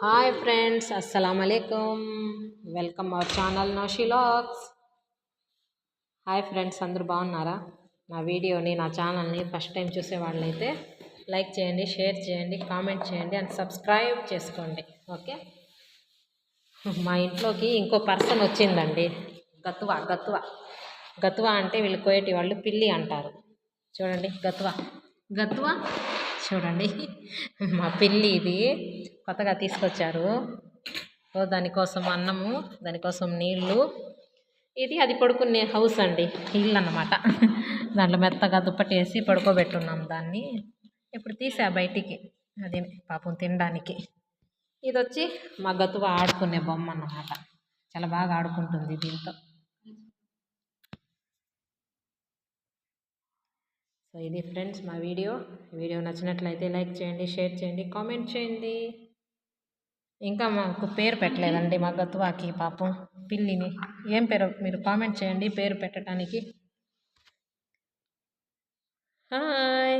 Hi friends, అస్సలం అలైకుం. Welcome our channel Naushi logs. Hi friends, అందరూ బాగున్నారా? నా ఛానల్ని ఫస్ట్ టైం చూసే వాళ్ళైతే లైక్ చేయండి, షేర్ చేయండి, కామెంట్ చేయండి అండ్ సబ్స్క్రైబ్ చేసుకోండి. ఓకే. మా ఇంట్లోకి ఇంకో పర్సన్ వచ్చిందండి. గత్వా గత్వా గత్వా అంటే వీళ్ళు కోయేటి వాళ్ళు పిల్లి అంటారు. చూడండి, గత్వా గత్వా చూడండి. మా పిల్లి ఇది కొత్తగా తీసుకొచ్చారు. దానికోసం అన్నము, దానికోసం నీళ్ళు. అది పడుకునే హౌస్ అండి, ఇల్లు అన్నమాట. దాంట్లో మెత్తగా దుప్పటి వేసి పడుకోబెట్టున్నాం దాన్ని. ఇప్పుడు తీసా బయటికి, అది పాపం తినడానికి. ఇది వచ్చి మా గతువ ఆడుకునే బొమ్మ అన్నమాట. చాలా బాగా ఆడుకుంటుంది దీంతో. సో ఇది ఫ్రెండ్స్ మా వీడియో నచ్చినట్లయితే లైక్ చేయండి, షేర్ చేయండి, కామెంట్ చేయండి. ఇంకా మాకు పేరు పెట్టలేదండి మా గతువాకి, పాపం పిల్లిని. ఏం పేరు మీరు కామెంట్ చేయండి పేరు పెట్టడానికి. హాయ్.